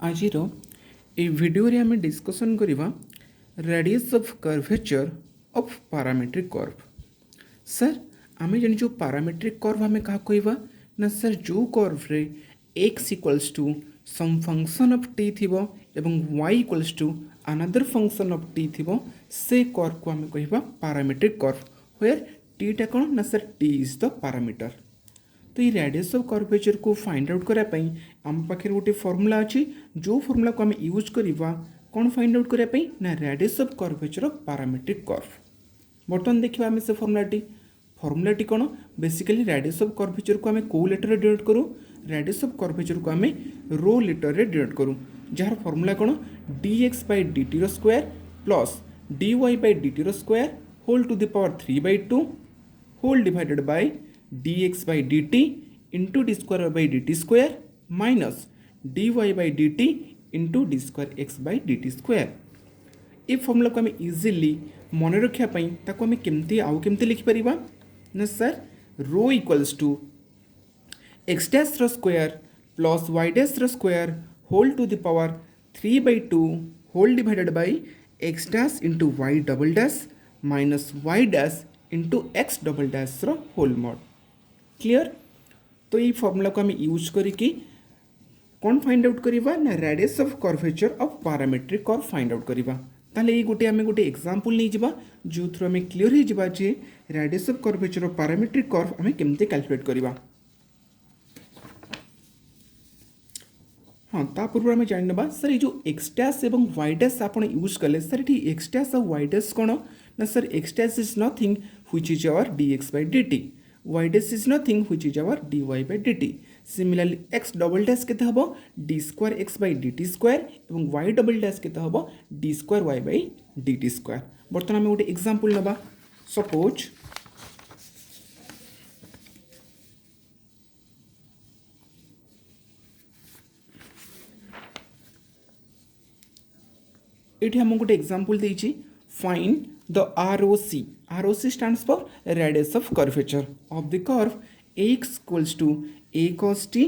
आज भिडियो आम डिस्कसन करवा radius of curvature of parametric curve. Sir आम जानी पैरामीट्रिक कर्व आम क्या कहवा ना सर जो कर्व रे x equals to some function of t थी एवं y equals to another function of t थी से कर्व को आम कहवा पैरामीट्रिक कर्व वेयर t टा कौन ना sir t is the parameter. तो ये रेडियस ऑफ कर्वेचर को फाइंड आउट कराई आम पाखे गोटे फर्मूला अच्छी जो फर्मूला को आम यूज करवा कौन फाइंड आउट कराई ना radius of curvature of parametric curve. बर्तमान देखा आम से फर्मूलाटी कौन बेसिकली रेडियस ऑफ कर्वेचर को आम कौ लेटर डिनोट करूँ रेडियस ऑफ कर्वेचर को आम रो लेटर रे डिनोट करूँ जार फर्मूला कौन dx by dt square plus dy by dt square whole to the power 3/2 whole divided by dx by dt into d square by dt square minus dy by dt into d square x by dt square. ये formula को आम easily मन रखापी आम केमती लिखिपर ना sir row equals to X dash square plus Y dash square whole to the power 3/2 whole divided by X dash into Y double dash minus Y dash into X double dash whole mod. Clear. तो ये formula को आम use करके कौन find out करवा ना radius of curvature of parametric curve find out करवा। ताले ये गोटे आम गोटे एग्जांपल नहीं जावा जो थ्रू आम क्लियर हो जावा जे radius of curvature of parametric curve आम केमते कैलकुलेट करवा। हाँ ता पूर्व आम जान ना सर ये जो एक्स डैश एवं वाई डैश आप यूज कले सर ये एक्स डैश और वाई डैश कौन ना sir X dash is nothing which is our dx by dt y dash is nothing which is our dy by dt। Similarly x double dash केते हबो d square x by dt square एवं y double dash केते हबो d square y by dt square। बर्तमान आम गोटे example नबा suppose ये आम गोटे एग्जांपल देछि find the ROC stands for radius of curvature of the curve x equals to a cos t,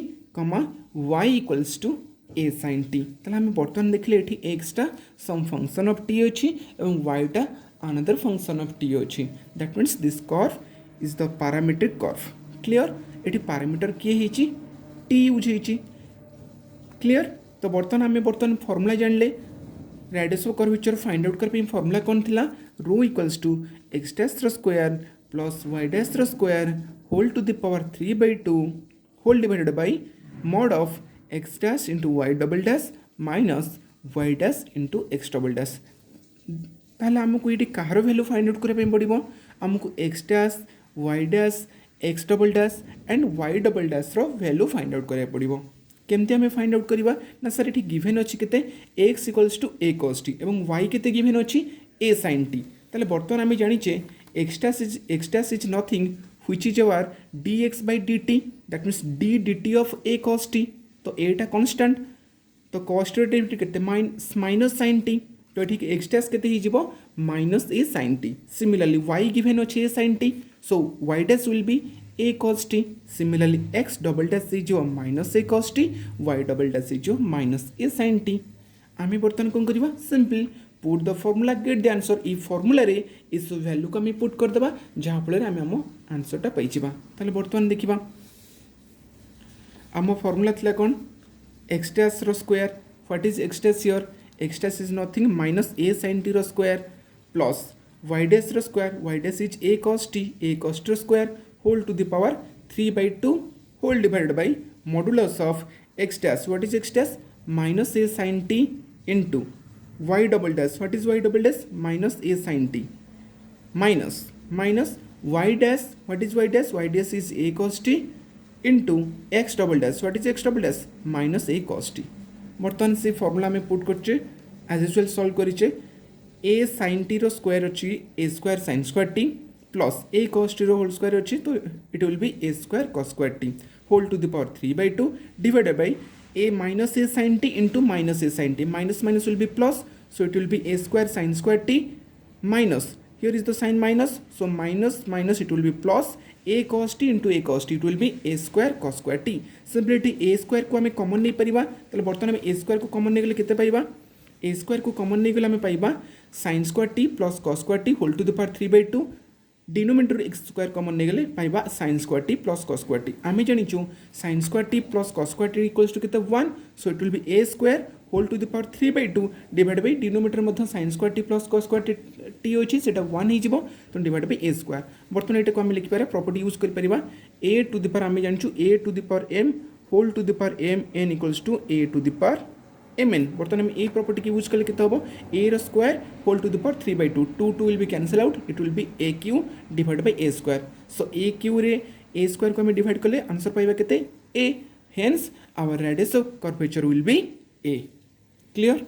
y equals to a sin t। ताले हमें बर्तमान देखले एठी x टा some function of t अछि एवं y टा another function of t अछि। That means this curve is the parametric curve। Clear। एठी parameter किए हिची t यूज हिची। Clear। तो बर्तमान फॉर्मूला जानले radius of curvature find out कर फॉर्मूला कौन थिला rho equals to X dash square plus Y dash square whole to the power 3/2 whole divided by mod of X dash into Y double dash minus Y dash into X double dash. ताहले आमको ये कहार value find out करने पड़ो आमको X dash Y dash X double dash and Y double dash value find out करने पड़ो। केमती आम फाइंड आउट करवा ना सर ये गिभेन अच्छी के X equals to A cos T एवं वाई के गिभेन अच्छी ए साइन टी। ताले बर्तमान आम जानीचे X dash is nothing which is our dx by dt that means d dt of A cos T. तो एटा कांस्टेंट तो कॉस टी केते माइनस साइन टी तो ये एक्स डैश के minus A sine T. Similarly Y given अच्छे A sine T so Y dash will be a cos t। Similarly x double dash is जो minus a cos t, y double dash is जो minus a sin t। आमी बर्तन कौन करवा simple put the formula get the answer. E formula रे इस value को आम पुट कर देबा जहाँ फल आम आम आंसरटा पाइबा। ताले बर्तमान देखिबा आम फॉर्मूला थिला कौन X dash square what is X dash here X dash is nothing minus a sin t square plus Y dash square Y dash is a cos t square whole to the power 3/2 whole divided by modulus of x dash what is x dash minus a sin t into y double dash what is y double dash minus a sin t minus y dash what is y dash is a cos t into x double dash what is x double dash minus a cos t। बर्तमान से formula में put करचे as usual solve करिचे a sin t rho square अछि a स्क्वायर sin स्क्वायर t plus A cos t whole square अच्छी तो it will be A square cos square T whole to the power 3/2 divided by A minus A sine T into minus A sine T minus minus will be plus so it will be A square sine square T minus here is the sign minus, so minus minus it will be plus a cos t into a cos t, it will be a square cos square t. Simply a square को हमें common नहीं परिबा, तले बर्तमान में a square को common नहीं गले कितने पाइबा, a square को कॉमन नहीं गले हमें पाइबा sin square t plus cos square t whole to the power 3/2, denominator x square common नहीं गले पाइबा sin square t plus cos square t. आमे जानिचु sin square t plus cos square t equals to कितना 1, so it will be a square whole to the power 3/2 divided by denominator Madhya sin square t plus cos square t होची सेटा 1 ही जीवो, तो divide by a square. बर्तमान एटा को हम लिखि पारे प्रॉपर्टी यूज कर परिबा a to the power आमे जानिचु a to the power m whole to the power m n equals to a to the power mn. बर्तमान हम ए प्रॉपर्टी की यूज कले कितना होबो a रो square whole to the power 3/2, 2 will be cancel out, it will be a cube divide by a square. So a cube रे a square को हम डिवाइड करले आंसर पाइबा केते a, hence our radius of curvature will be a. Clear.